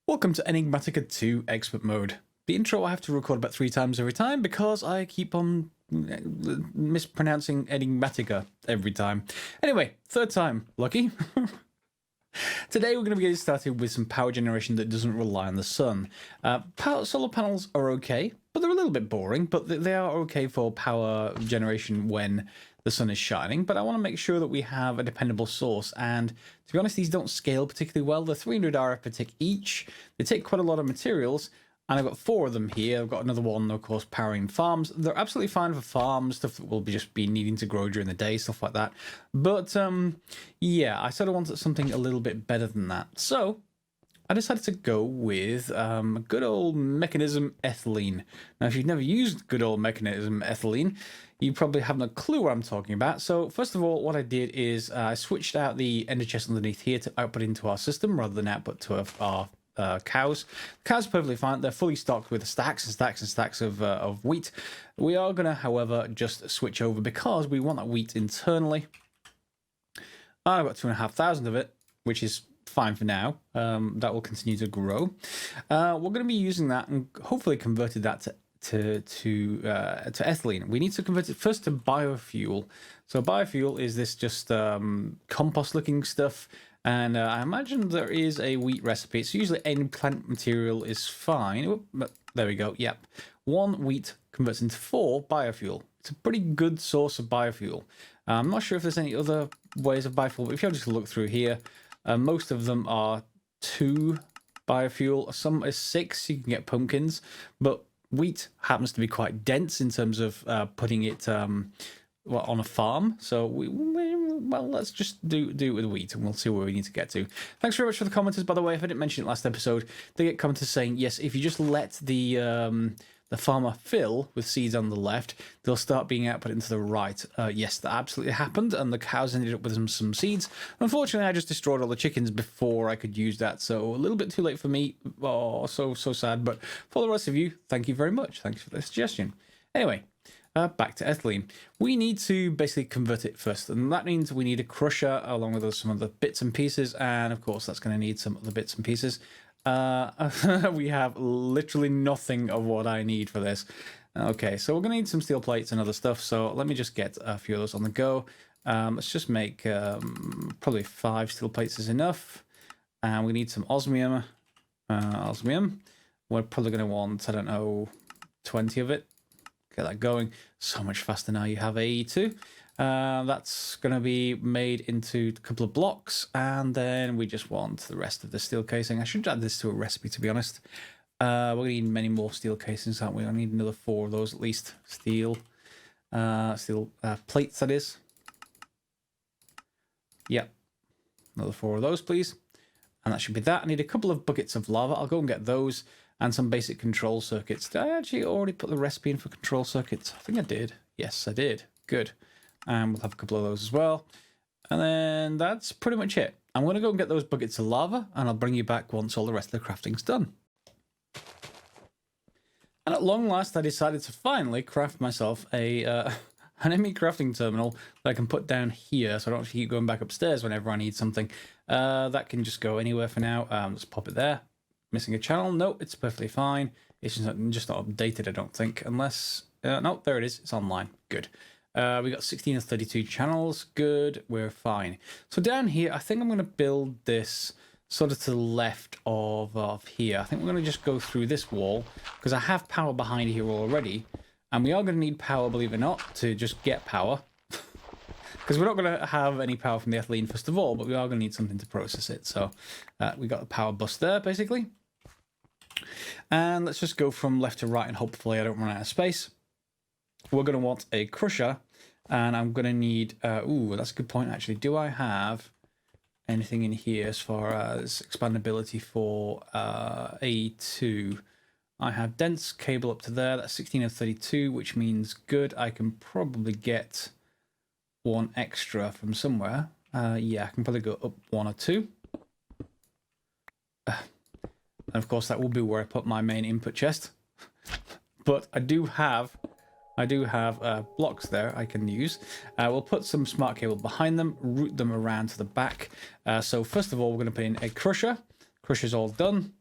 Welcome to Enigmatica 2 Expert Mode. The intro I have to record about 3 times every time because I keep on mispronouncing Enigmatica every time. Anyway, 3rd time. Lucky. Today we're going to be getting started with some power generation that doesn't rely on the sun. Solar panels are okay, but they're a little bit boring, but they are okay for power generation when the sun is shining. But I want to make sure that we have a dependable source, and to be honest, these don't scale particularly well. They're 300 RF per tick each. They take quite a lot of materials, and I've got 4 of them here. I've got another one, of course, powering farms. They're absolutely fine for farms, stuff that will just be needing to grow during the day, stuff like that. But, yeah, I sort of wanted something a little bit better than that. So, I decided to go with good old Mekanism Ethylene. Now, if you've never used good old Mekanism Ethylene, you probably haven't a clue what I'm talking about. So, first of all, what I did is I switched out the ender chest underneath here to output into our system rather than output to our cows. The cows are perfectly fine. They're fully stocked with stacks and stacks and stacks of wheat. We are going to, however, just switch over because we want that wheat internally. I've got 2,500 of it, which is fine for now. That will continue to grow. We're going to be using that and hopefully converted that to ethylene. We need to convert it first to biofuel. So biofuel is this just compost looking stuff. And I imagine there is a wheat recipe. So usually any plant material is fine. But there we go. Yep. 1 wheat converts into 4 biofuel. It's a pretty good source of biofuel. I'm not sure if there's any other ways of biofuel, but if you just look through here, most of them are 2 biofuel. Some is 6. You can get pumpkins, but wheat happens to be quite dense in terms of putting it on a farm. So well, let's just do it with wheat, and we'll see where we need to get to. Thanks very much for the commenters, by the way. If I didn't mention it last episode, they get commenters saying, yes, if you just let the farmer fill with seeds on the left, they'll start being output into the right. Yes, that absolutely happened, and the cows ended up with some seeds. Unfortunately, I just destroyed all the chickens before I could use that, so a little bit too late for me. Oh, so sad. But for the rest of you, thank you very much. Thanks for the suggestion. Anyway, back to ethylene. We need to basically convert it first, and that means we need a crusher along with some of the bits and pieces, and of course that's going to need some other bits and pieces. We have literally nothing of what I need for this. Okay, so we're going to need some steel plates and other stuff, so let me just get a few of those on the go. Let's just make probably 5 steel plates is enough, and we need some osmium. We're probably going to want, I don't know, 20 of it. Get that going. So much faster now you have AE2. That's going to be made into a couple of blocks, and then we just want the rest of the steel casing. I should add this to a recipe, to be honest. We're going to need many more steel casings, aren't we? I need another 4 of those at least. Steel plates, that is. Yep. Another 4 of those, please. And that should be that. I need a couple of buckets of lava. I'll go and get those. And some basic control circuits. Did I actually already put the recipe in for control circuits? I think I did. Yes, I did. Good. And we'll have a couple of those as well. And then that's pretty much it. I'm going to go and get those buckets of lava, and I'll bring you back once all the rest of the crafting's done. And at long last, I decided to finally craft myself an enemy crafting terminal that I can put down here, so I don't have to keep going back upstairs whenever I need something. That can just go anywhere for now. Let's pop it there. Missing a channel? No, it's perfectly fine. It's just not updated, I don't think. Unless... no, there it is. It's online. Good. We got 16 of 32 channels. Good. We're fine. So down here, I think I'm going to build this sort of to the left of here. I think we're going to just go through this wall because I have power behind here already. And we are going to need power, believe it or not, to just get power. Because we're not going to have any power from the ethylene first of all, but we are going to need something to process it. So we got the power bus there, basically. And let's just go from left to right, and hopefully I don't run out of space. We're going to want a crusher, and I'm going to need... ooh, that's a good point, actually. Do I have anything in here as far as expandability for A2? I have dense cable up to there. That's 16 of 32, which means good. I can probably get 1 extra from somewhere. Yeah, I can probably go up 1 or 2. And of course, that will be where I put my main input chest. But I do have blocks there I can use. We'll put some smart cable behind them, route them around to the back. So first of all, we're going to put in a crusher. Crusher's all done.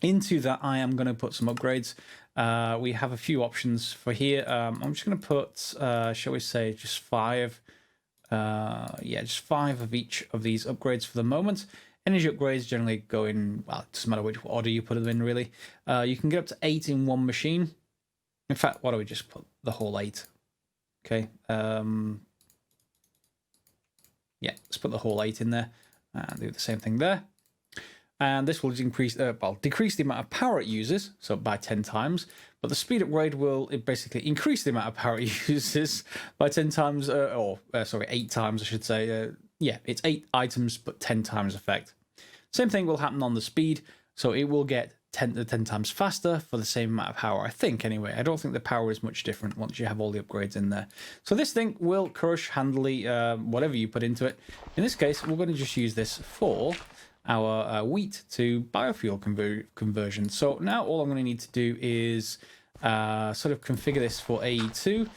Into that, I am going to put some upgrades. We have a few options for here. I'm just going to put, shall we say, just 5. Yeah, just 5 of each of these upgrades for the moment. Energy upgrades generally go in, well, it doesn't matter which order you put them in, really. You can get up to 8 in one machine. In fact, why don't we just put the whole 8? Okay. Yeah, let's put the whole 8 in there and do the same thing there. And this will decrease the amount of power it uses, so by 10 times. But the speed upgrade will basically increase the amount of power it uses by 10 times, sorry, 8 times, I should say. Yeah, it's 8 items, but 10 times effect. Same thing will happen on the speed, so it will get 10 times faster for the same amount of power, I think, anyway. I don't think the power is much different once you have all the upgrades in there. So this thing will crush handily whatever you put into it. In this case, we're going to just use this for our wheat to biofuel conversion. So now all I'm going to need to do is sort of configure this for AE2.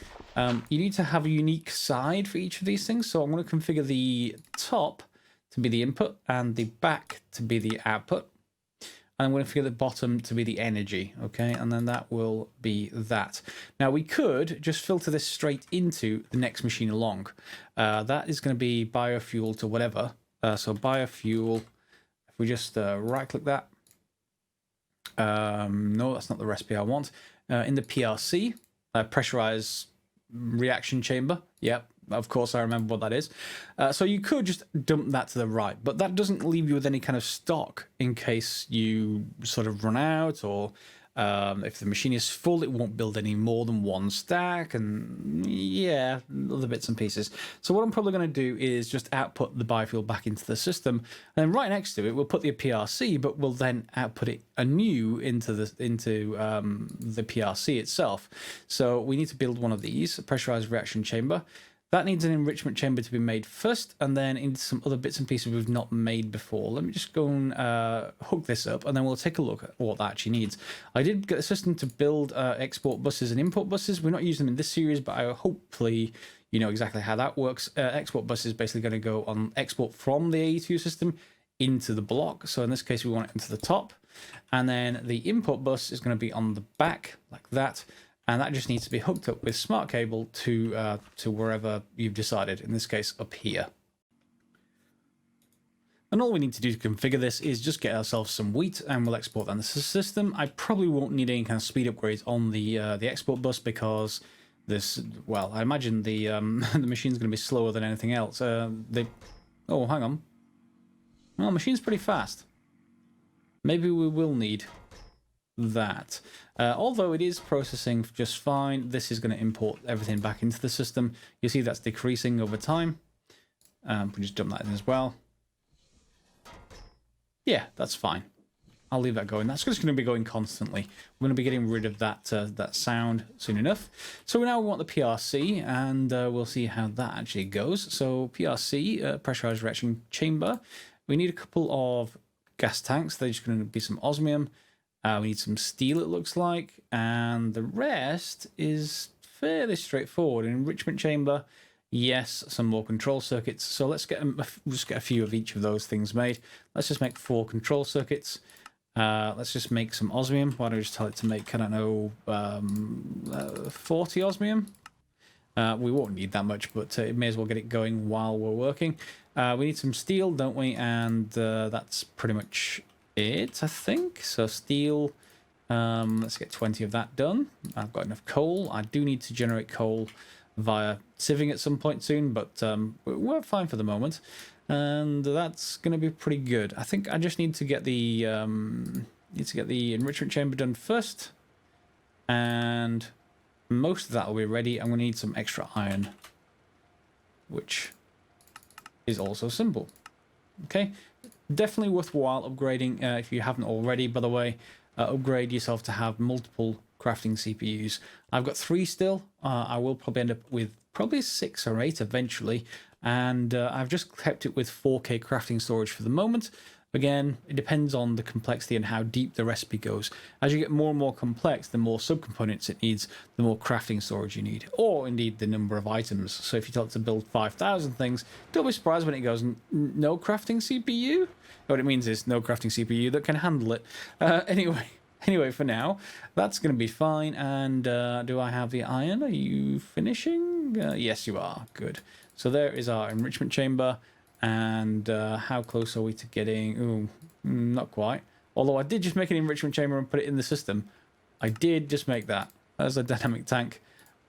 You need to have a unique side for each of these things. So I'm going to configure the top to be the input and the back to be the output. And I'm going to configure the bottom to be the energy, okay? And then that will be that. Now we could just filter this straight into the next machine along. That is going to be biofuel to whatever. So biofuel. We just right-click that. No, that's not the recipe I want. In the PRC, Pressurize reaction chamber. Yep, of course I remember what that is. So you could just dump that to the right, but that doesn't leave you with any kind of stock in case you sort of run out, or if the machine is full, it won't build any more than one stack, and yeah, other bits and pieces. So what I'm probably going to do is just output the biofuel back into the system, and then right next to it, we'll put the PRC, but we'll then output it anew into the PRC itself. So we need to build one of these, a pressurized reaction chamber. That needs an enrichment chamber to be made first, and then into some other bits and pieces we've not made before. Let me just go and hook this up, and then we'll take a look at what that actually needs. I did get a system to build export buses and import buses. We're not using them in this series, but hopefully you know exactly how that works. Export bus is basically going to go on export from the AE2 system into the block. So in this case, we want it into the top. And then the import bus is going to be on the back, like that. And that just needs to be hooked up with smart cable to wherever you've decided, in this case up here. And all we need to do to configure this is just get ourselves some wheat, and we'll export that into the system. I probably won't need any kind of speed upgrades on the export bus, because this, well, I imagine the the machine's going to be slower than anything else. Oh, hang on. Well, the machine's pretty fast. Maybe we will need that. Although it is processing just fine, this is going to import everything back into the system. You see that's decreasing over time. We'll just dump that in as well. Yeah, that's fine. I'll leave that going. That's just going to be going constantly. We're going to be getting rid of that that sound soon enough. So now we want the PRC, and we'll see how that actually goes. So PRC, pressurized reaction chamber. We need a couple of gas tanks. They're just going to be some osmium. We need some steel, it looks like, and the rest is fairly straightforward. An enrichment chamber, yes, some more control circuits. So let's just get a few of each of those things made. Let's just make 4 control circuits. Let's just make some osmium. Why don't we just tell it to make, I don't know, 40 osmium? We won't need that much, but it may as well get it going while we're working. We need some steel, don't we? And that's pretty much it, I think. So steel, let's get 20 of that done. I've got enough coal. I do need to generate coal via sieving at some point soon, but we're fine for the moment. And that's going to be pretty good. I think I just need to get the enrichment chamber done first, and most of that will be ready. I'm going to need some extra iron, which is also simple. Okay, definitely worthwhile upgrading if you haven't already. By the way, upgrade yourself to have multiple crafting CPUs. I've got 3 still. I will probably end up with probably 6 or 8 eventually, and I've just kept it with 4K crafting storage for the moment. Again, it depends on the complexity and how deep the recipe goes. As you get more and more complex, the more subcomponents it needs, the more crafting storage you need, or indeed the number of items. So if you tell it to build 5,000 things, don't be surprised when it goes, no crafting CPU? What it means is no crafting CPU that can handle it. Anyway, for now, that's going to be fine. And do I have the iron? Are you finishing? Yes, you are. Good. So there is our enrichment chamber. And how close are we to getting... Ooh, not quite. Although I did just make an enrichment chamber and put it in the system. I did just make that. There's a dynamic tank.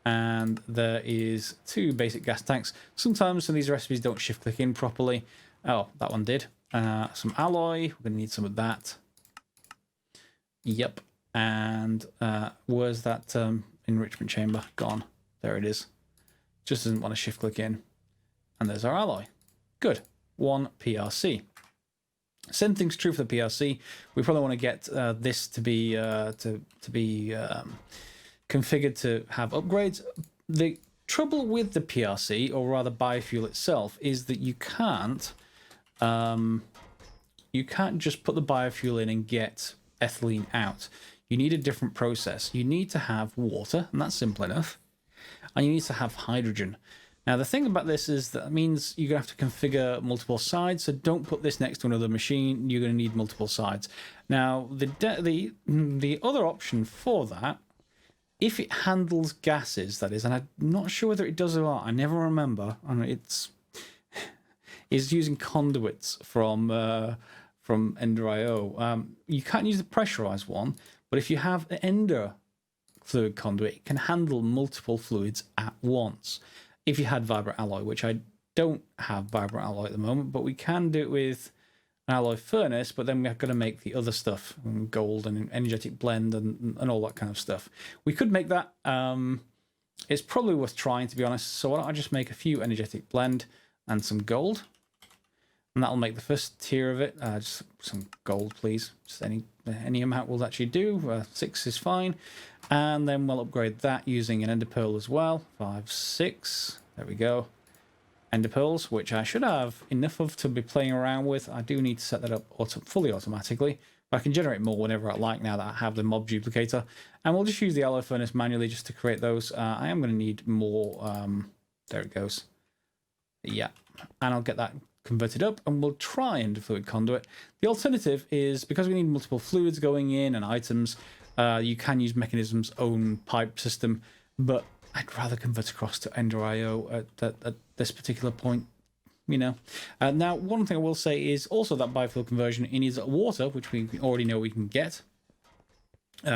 And there is 2 basic gas tanks. Sometimes some of these recipes don't shift click in properly. Oh, that one did. Some alloy. We're going to need some of that. Yep. And where's that enrichment chamber? Gone. There it is. Just doesn't want to shift click in. And there's our alloy. Good. 1 PRC. Same thing's true for the PRC. We probably want to get this to be configured to have upgrades. The trouble with the PRC, or rather biofuel itself, is that you can't just put the biofuel in and get ethylene out. You need a different process. You need to have water, and that's simple enough. And you need to have hydrogen. Now, the thing about this is that means you're going to have to configure multiple sides, so don't put this next to another machine. You're going to need multiple sides. Now, the other option for that, if it handles gases, that is, and I'm not sure whether it does or not, I never remember, and is using conduits from Ender.io. You can't use the pressurized one, but if you have an Ender fluid conduit, it can handle multiple fluids at once. If you had vibrant alloy, which I don't have vibrant alloy at the moment, but we can do it with an alloy furnace, but then we're going to make the other stuff, gold and energetic blend and all that kind of stuff. We could make that. It's probably worth trying, to be honest. So why don't I just make a few energetic blend and some gold, and that'll make the first tier of it. Just some gold, please. Just any amount will actually do. 6 is fine. And then we'll upgrade that using an ender pearl as well. 5, 6. There we go. Ender pearls, which I should have enough of to be playing around with. I do need to set that up fully automatically. But I can generate more whenever I like now that I have the mob duplicator. And we'll just use the alloy furnace manually just to create those. I am going to need more. There it goes. Yeah. And I'll get that converted up, and we'll try Ender fluid conduit. The alternative is, because we need multiple fluids going in and items, you can use Mekanism's own pipe system, but I'd rather convert across to Ender.io at this particular point, you know. Now, one thing I will say is also that biofuel conversion, it needs water, which we already know we can get.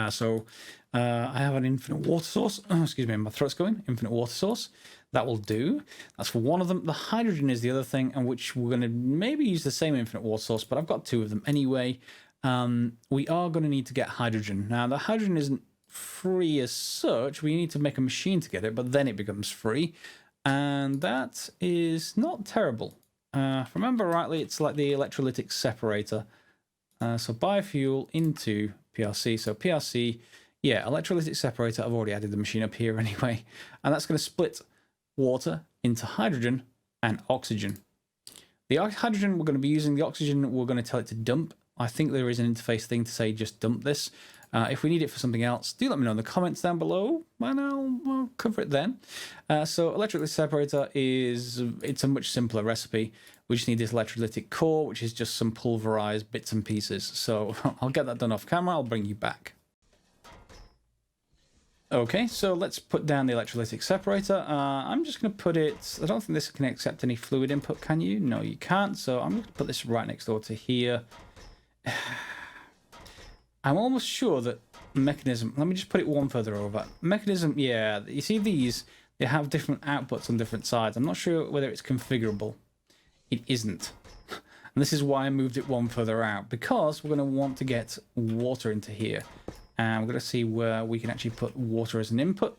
So I have an infinite water source. Excuse me, my throat's going. Infinite water source. That will do. That's for one of them. The hydrogen is the other thing, and which we're going to maybe use the same infinite water source, but I've got 2 of them anyway. We are going to need to get hydrogen. Now, the hydrogen isn't free as such. We need to make a machine to get it, but then it becomes free. And that is not terrible. If I remember rightly, it's like the electrolytic separator. So biofuel into PRC. So PRC, yeah, electrolytic separator. I've already added the machine up here anyway. And that's going to split water into hydrogen and oxygen. The hydrogen we're going to be using, the oxygen we're going to tell it to dump. I think there is an interface thing to say just dump this. If we need it for something else, do let me know in the comments down below, and I'll cover it then. So electrolytic separator it's a much simpler recipe. We just need this electrolytic core, which is just some pulverized bits and pieces. So I'll get that done off camera. I'll bring you back. Okay, so let's put down the electrolytic separator. I'm just going to put it... I don't think this can accept any fluid input, can you? No, you can't. So I'm going to put this right next door to here. I'm almost sure that Mekanism... Let me just put it one further over. Mekanism, yeah, you see these? They have different outputs on different sides. I'm not sure whether it's configurable. It isn't. And this is why I moved it one further out, because we're going to want to get water into here. And we're going to see where we can actually put water as an input.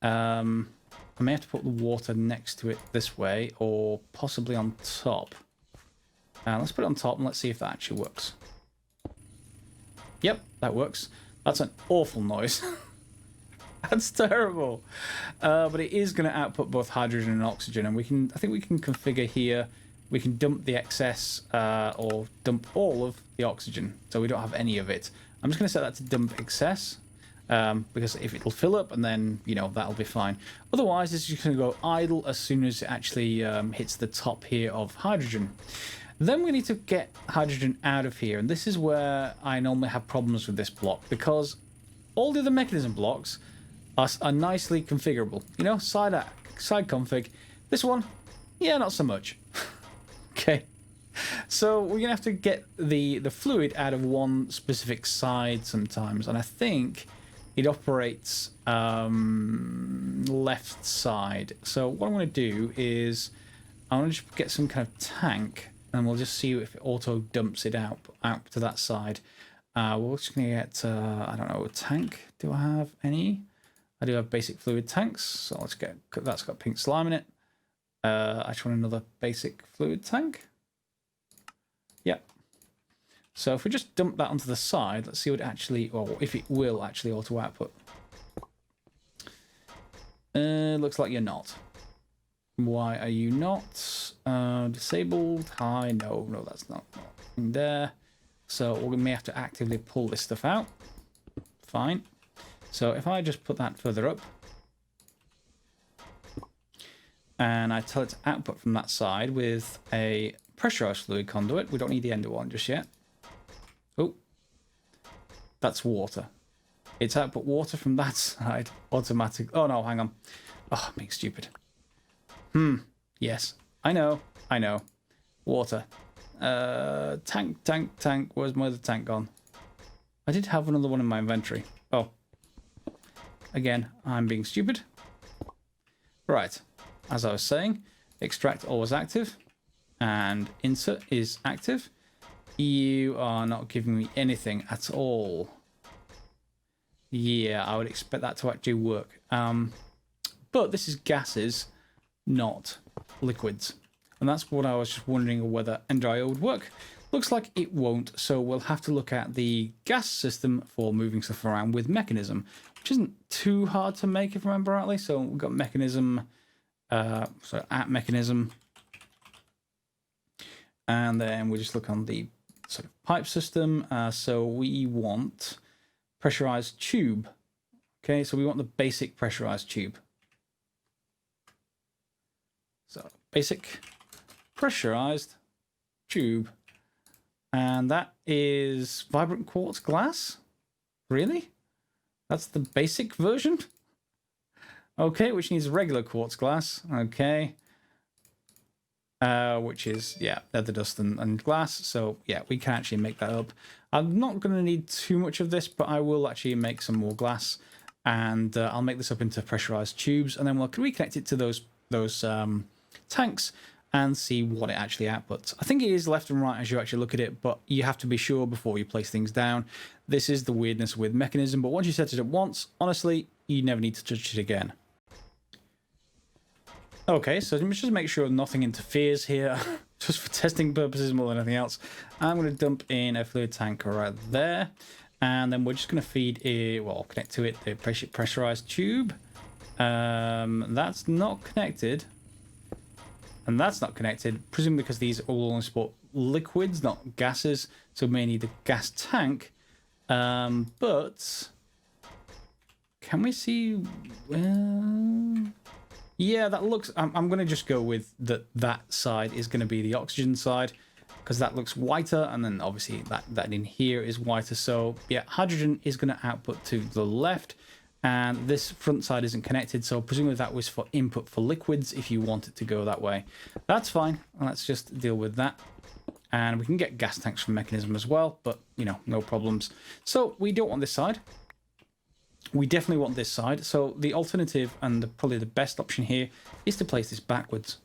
I may have to put the water next to it this way, or possibly on top. Let's put it on top and let's see if that actually works. Yep, that works. That's an awful noise. That's terrible. But it is going to output both hydrogen and oxygen, and I think we can configure here we can dump the excess or dump all of the oxygen. So we don't have any of it. I'm just going to set that to dump excess because if it'll fill up and then, you know, that'll be fine. Otherwise, it's just going to go idle as soon as it actually hits the top here of hydrogen. Then we need to get hydrogen out of here. And this is where I normally have problems with this block because all the other mechanism blocks are nicely configurable. You know, side config. This one, yeah, not so much. Okay. So we're going to have to get the fluid out of one specific side sometimes. And I think it operates left side. So what I'm going to do is I'm going to just get some kind of tank and we'll just see if it auto dumps it out to that side. We're just going to get, I don't know, a tank. Do I have any? I do have basic fluid tanks. So let's get, that's got pink slime in it. I just want another basic fluid tank. Yep. So if we just dump that onto the side, let's see what it actually, or if it will actually auto output. Looks like you're not. Why are you not? Disabled. Hi. No, that's not in there. So we may have to actively pull this stuff out. Fine. So if I just put that further up, and I tell it to output from that side with a pressurized fluid conduit. We don't need the ender one just yet. Oh, that's water. It's output water from that side automatically. Oh no, hang on. Oh, I'm being stupid. Yes, I know. Water. Tank. Where's my other tank gone? I did have another one in my inventory. Oh. Again, I'm being stupid. Right. As I was saying, extract always active and insert is active. You are not giving me anything at all. Yeah, I would expect that to actually work. But this is gases, not liquids. And that's what I was just wondering whether NDRIO would work. Looks like it won't, so we'll have to look at the gas system for moving stuff around with Mekanism, which isn't too hard to make if I remember rightly. So we've got Mekanism. So at Mekanism, and then we just look on the sort of pipe system. So we want pressurized tube. Okay, so we want the basic pressurized tube. So basic pressurized tube, and that is vibrant quartz glass. Really? That's the basic version? Okay, which needs regular quartz glass. Okay. Which is, yeah, leather dust and glass. So, yeah, we can actually make that up. I'm not going to need too much of this, but I will actually make some more glass. And I'll make this up into pressurized tubes. And then we'll reconnect it to those tanks and see what it actually outputs. I think it is left and right as you actually look at it, but you have to be sure before you place things down. This is the weirdness with Mekanism, but once you set it up once, honestly, you never need to touch it again. Okay, so let's just make sure nothing interferes here, just for testing purposes more than anything else. I'm going to dump in a fluid tank right there, and then we're just going to feed it, well, connect to it the pressurized tube. That's not connected, and that's not connected, presumably because these all only support liquids, not gases, so we may need a gas tank. But can we see? Yeah, that looks... I'm going to just go with that side is going to be the oxygen side, because that looks whiter, and then obviously that in here is whiter. So, yeah, hydrogen is going to output to the left, and this front side isn't connected, so presumably that was for input for liquids if you want it to go that way. That's fine. Let's just deal with that. And we can get gas tanks from Mekanism as well, but, you know, no problems. So, we don't want this side. We definitely want this side. So the alternative and probably the best option here is to place this backwards.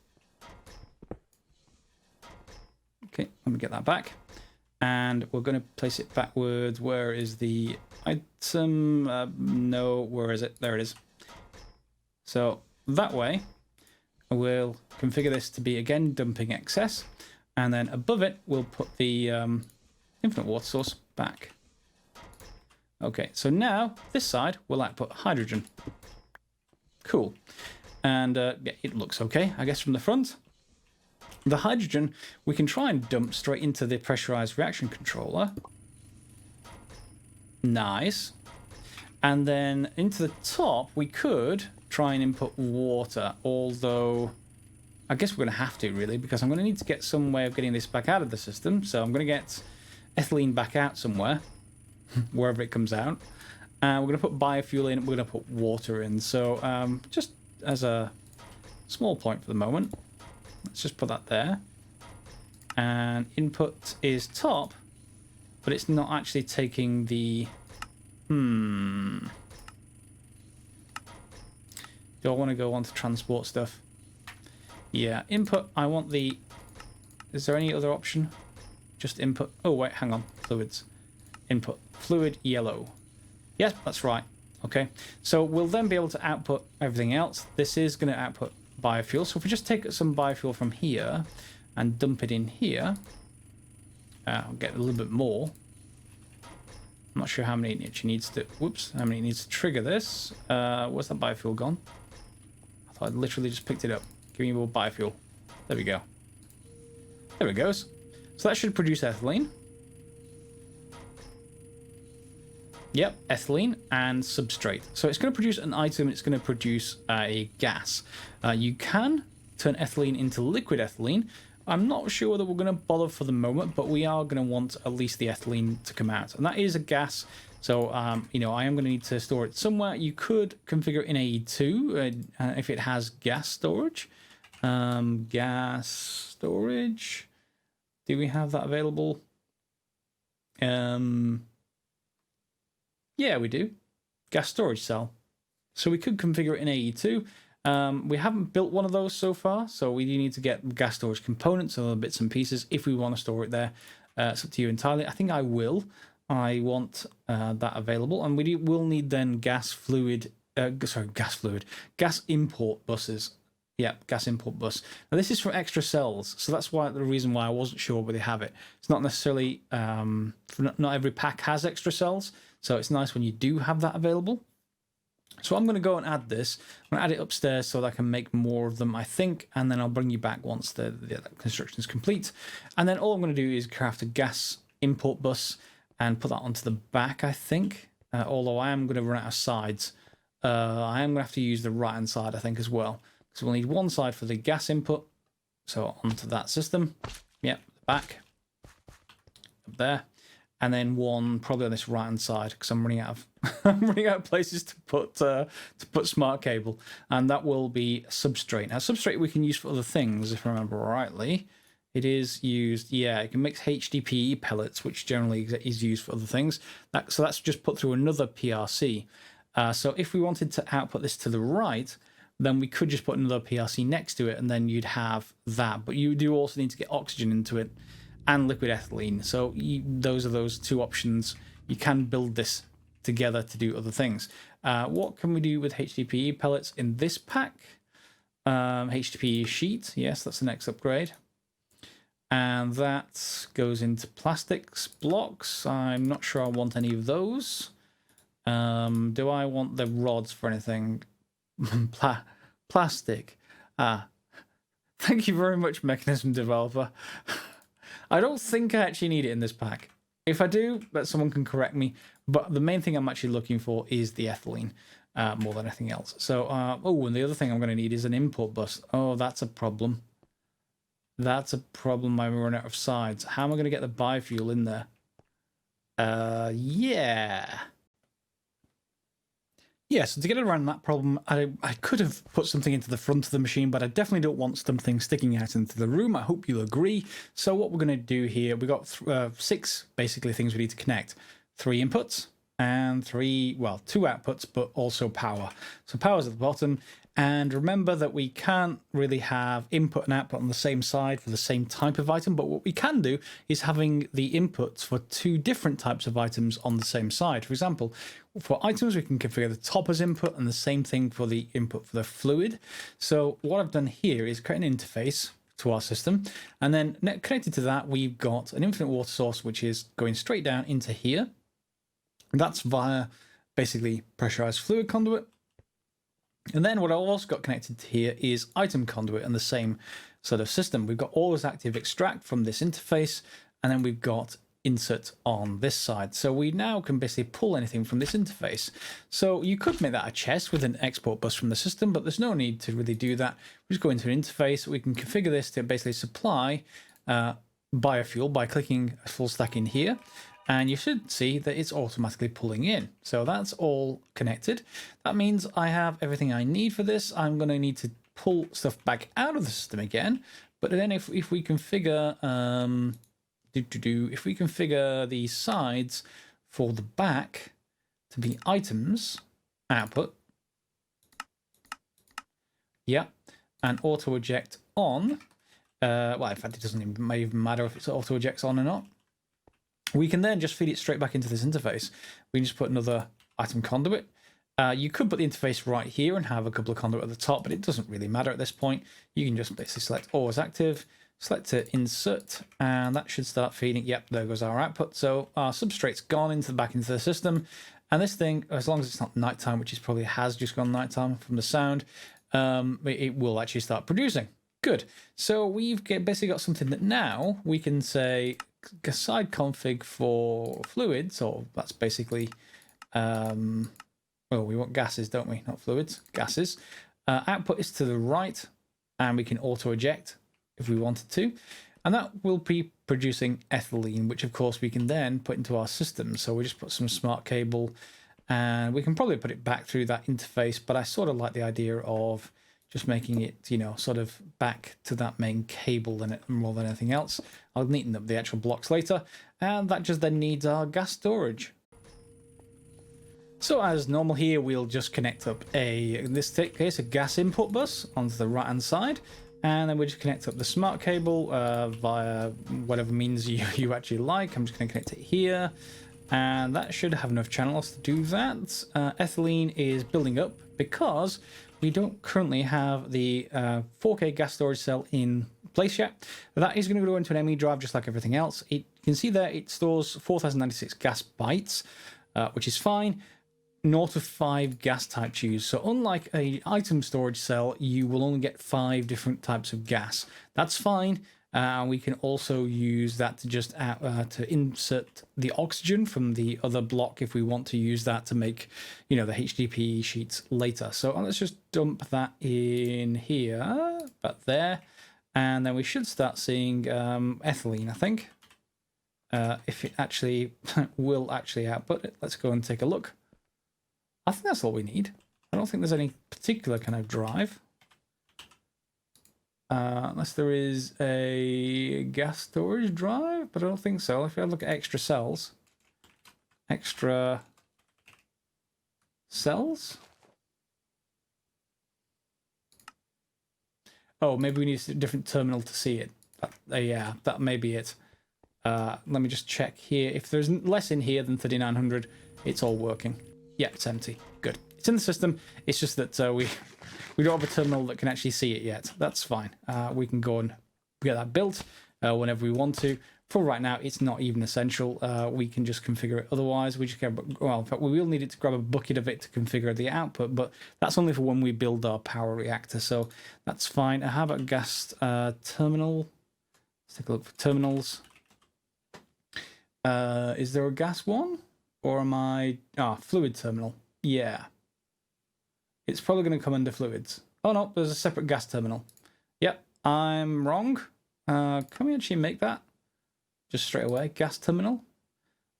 Okay, let me get that back. And we're going to place it backwards. Where is the item? No, where is it? There it is. So that way, we'll configure this to be, again, dumping excess. And then above it, we'll put the infinite water source back. Okay, so now this side will output hydrogen. Cool. And yeah, it looks okay, I guess, from the front. The hydrogen we can try and dump straight into the pressurized reaction controller. Nice. And then into the top, we could try and input water, although I guess we're going to have to, really, because I'm going to need to get some way of getting this back out of the system. So I'm going to get ethylene back out somewhere, wherever it comes out. And we're going to put biofuel in, we're going to put water in. So just as a small point for the moment, let's just put that there. And input is top, but it's not actually taking the... Do I want to go on to transport stuff? Yeah, input, I want the... Is there any other option? Just input... Oh, wait, hang on. Fluids. Input. Fluid yellow. Yes, that's right. Okay, so we'll then be able to output everything else. This is going to output biofuel. So if we just take some biofuel from here and dump it in here, I'll get a little bit more. I'm not sure how many it needs to... Whoops, how many it needs to trigger this. Where's that biofuel gone? I thought I'd literally just picked it up. Give me more biofuel. There we go. There it goes. So that should produce ethylene. Yep, ethylene and substrate. So it's going to produce an item, it's going to produce a gas. You can turn ethylene into liquid ethylene. I'm not sure whether we're going to bother for the moment, but we are going to want at least the ethylene to come out. And that is a gas, so, you know, I am going to need to store it somewhere. You could configure it in AE2 if it has gas storage. Gas storage. Do we have that available? Yeah, we do. Gas storage cell. So we could configure it in AE2. We haven't built one of those so far, so we do need to get gas storage components and other bits and pieces if we want to store it there. It's up to you entirely. I think I will. I want that available, and we will need then gas import buses. Yeah, gas import bus. Now this is for extra cells, so that's why the reason why I wasn't sure where they have it. It's not necessarily not every pack has extra cells, so it's nice when you do have that available. So I'm going to go and add this. I'm going to add it upstairs so that I can make more of them, I think, and then I'll bring you back once the construction is complete. And then all I'm going to do is craft a gas import bus and put that onto the back, I think. Although I am going to run out of sides. I am going to have to use the right-hand side, I think, as well. So we'll need one side for the gas input. So onto that system. Yep, back. Up there. And then one probably on this right hand side because I'm running out of places to put smart cable, and that will be substrate. Now substrate we can use for other things if I remember rightly. It is used, yeah, it can mix HDPE pellets, which generally is used for other things. So that's just put through another PRC. So if we wanted to output this to the right, then we could just put another PRC next to it, and then you'd have that. But you do also need to get oxygen into it and liquid ethylene. So those are those two options. You can build this together to do other things. What can we do with HDPE pellets in this pack? HDPE sheet, yes, that's the next upgrade. And that goes into plastics blocks. I'm not sure I want any of those. Do I want the rods for anything? Plastic. Thank you very much, Mekanism developer. I don't think I actually need it in this pack. If I do, but someone can correct me. But the main thing I'm actually looking for is the ethylene more than anything else. So, oh, and the other thing I'm going to need is an import bus. Oh, that's a problem. That's a problem. I'm running out of sides. How am I going to get the biofuel in there? Yeah. Yeah, so to get around that problem, I could have put something into the front of the machine, but I definitely don't want something sticking out into the room. I hope you'll agree. So what we're going to do here, we've got 6 basically things we need to connect. 3 inputs and 2 outputs, but also power. So power's at the bottom. And remember that we can't really have input and output on the same side for the same type of item, but what we can do is having the inputs for 2 different types of items on the same side. For example, for items, we can configure the top as input and the same thing for the input for the fluid. So what I've done here is create an interface to our system, and then connected to that, we've got an infinite water source, which is going straight down into here. And that's via basically pressurized fluid conduit. And then what I've also got connected to here is item conduit and the same sort of system. We've got always active extract from this interface, and then we've got insert on this side. So we now can basically pull anything from this interface. So you could make that a chest with an export bus from the system, but there's no need to really do that. We just go into an interface. We can configure this to basically supply biofuel by clicking a full stack in here. And you should see that it's automatically pulling in. So that's all connected. That means I have everything I need for this. I'm going to need to pull stuff back out of the system again. But then if we configure if we configure the sides for the back to be items output, yeah, and auto eject on. Well, in fact, it doesn't even matter if it's auto ejects on or not. We can then just feed it straight back into this interface. We can just put another item conduit. You could put the interface right here and have a couple of conduit at the top, but it doesn't really matter at this point. You can just basically select always active, select to insert, and that should start feeding. Yep, there goes our output. So our substrate's gone back into the system. And this thing, as long as it's not nighttime, which is probably has just gone nighttime from the sound, it will actually start producing. Good. So we've basically got something that now we can say side config for fluids, or that's basically, well, we want gases, don't we? Not fluids, gases. Output is to the right, and we can auto eject if we wanted to. And that will be producing ethylene, which of course we can then put into our system. So we just put some smart cable, and we can probably put it back through that interface, but I sort of like the idea of just making it, you know, sort of back to that main cable more than anything else. I'll neaten up the actual blocks later, and that just then needs our gas storage. So as normal here, we'll just connect up in this case, a gas input bus onto the right hand side, and then we just connect up the smart cable via whatever means you actually like. I'm just going to connect it here, and that should have enough channels to do that. Ethylene is building up because we don't currently have the 4K gas storage cell in place yet. That is going to go into an ME drive just like everything else. You can see there it stores 4096 gas bytes, which is fine. 0 to 5 gas type to use. So unlike a item storage cell, you will only get 5 different types of gas. That's fine. We can also use that to just to insert the oxygen from the other block if we want to use that to make, you know, the HDPE sheets later. So let's just dump that in here, about there, and then we should start seeing ethylene, I think, if it actually will actually output it. Let's go and take a look. I think that's all we need. I don't think there's any particular kind of drive. Unless there is a gas storage drive, but I don't think so. If I look at extra cells. Oh, maybe we need a different terminal to see it. Yeah, that may be it. Let me just check here. If there's less in here than 3900, it's all working. Yeah, it's empty. Good. It's in the system. It's just that we don't have a terminal that can actually see it yet. That's fine. We can go and get that built whenever we want to. For right now, it's not even essential. We can just configure it otherwise. We just well, in fact, we will need it to grab a bucket of it to configure the output, but that's only for when we build our power reactor. So that's fine. How about gas terminal? Let's take a look for terminals. Is there a gas one? Or am I... fluid terminal. Yeah. It's probably going to come under fluids. Oh no, there's a separate gas terminal. Yep, I'm wrong. Can we actually make that? Just straight away. Gas terminal.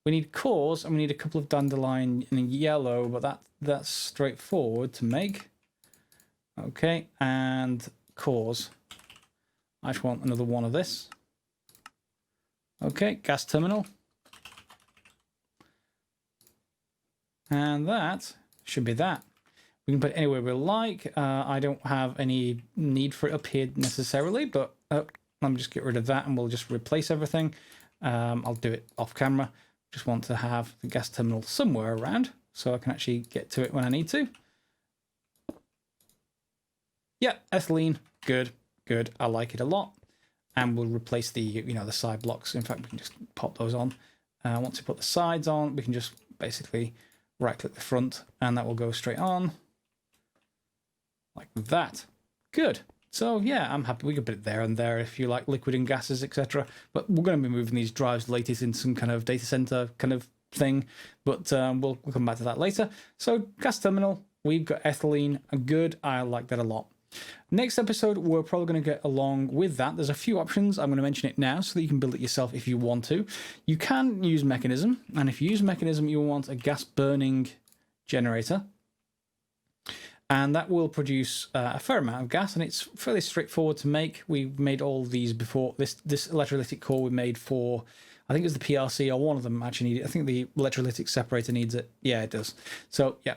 We need cores, and we need a couple of dandelion in yellow, but that's straightforward to make. Okay, and cores. I just want another one of this. Okay, gas terminal. And that should be that. We can put it anywhere we like. I don't have any need for it up here necessarily, but let me just get rid of that and we'll just replace everything. I'll do it off camera. Just want to have the gas terminal somewhere around so I can actually get to it when I need to. Yeah, ethylene, good, good. I like it a lot. And we'll replace the, the side blocks. In fact, we can just pop those on. Once we put the sides on, we can just basically right click the front and that will go straight on. like that. Good. So yeah, I'm happy. We can put it there and there if you like liquid and gases, etc. But we're going to be moving these drives latest in some kind of data center kind of thing. But we'll come back to that later. So gas terminal, we've got ethylene. Good. I like that a lot. Next episode, we're probably going to get along with that. There's a few options. I'm going to mention it now so that you can build it yourself if you want to. You can use Mekanism, and if you use Mekanism, you want a gas burning generator, and that will produce a fair amount of gas, and it's fairly straightforward to make. We made all these before. This electrolytic core we made for, I think it was the PRC, or one of them actually needed it. I think the electrolytic separator needs it. Yeah, it does. So yeah,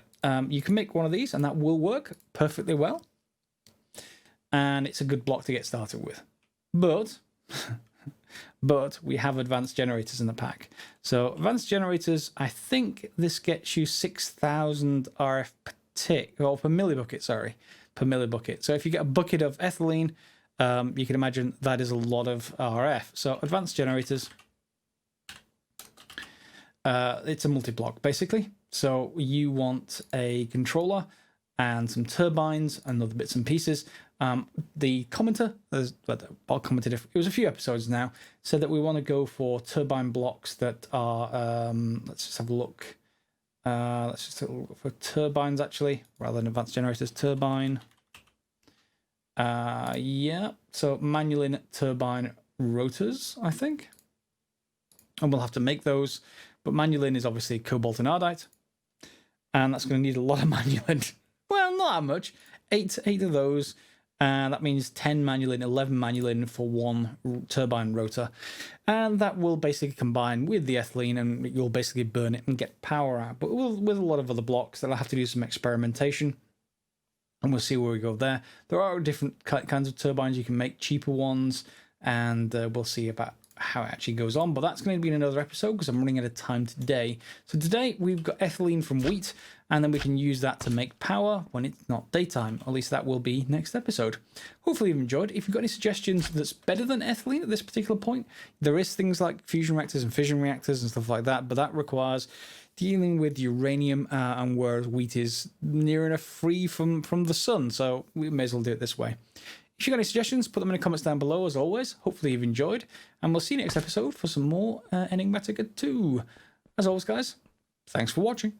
you can make one of these, and that will work perfectly well. And it's a good block to get started with. But we have advanced generators in the pack. So advanced generators, I think this gets you 6,000 RF per tick, or per millibucket, sorry, per millibucket. So if you get a bucket of ethylene, you can imagine that is a lot of RF. So advanced generators, it's a multi-block basically. So you want a controller and some turbines and other bits and pieces. The commenter, Bob commented, it was a few episodes now, said that we want to go for turbine blocks that are, let's just have a look. Let's just have a look for turbines actually, rather than advanced generators. Turbine. Yeah, so manual turbine rotors, I think. And we'll have to make those. But manual is obviously cobalt and ardite. And that's going to need a lot of manual. Well, not that much. Eight of those. And that means 10 manual, 11 manual for one turbine rotor. And that will basically combine with the ethylene, and you'll basically burn it and get power out. But with a lot of other blocks, that'll have to do some experimentation. And we'll see where we go there. There are different kinds of turbines. You can make cheaper ones. And we'll see about how it actually goes on. But that's going to be in another episode because I'm running out of time today. So today we've got ethylene from wheat, and then we can use that to make power when it's not daytime. At least that will be next episode. Hopefully you've enjoyed. If you've got any suggestions that's better than ethylene at this particular point, there is things like fusion reactors and fission reactors and stuff like that, but that requires dealing with uranium, and whereas wheat is near enough free from the sun, so we may as well do it this way. If you've got any suggestions, put them in the comments down below as always. Hopefully you've enjoyed, and we'll see you next episode for some more Enigmatica 2. As always, guys, thanks for watching.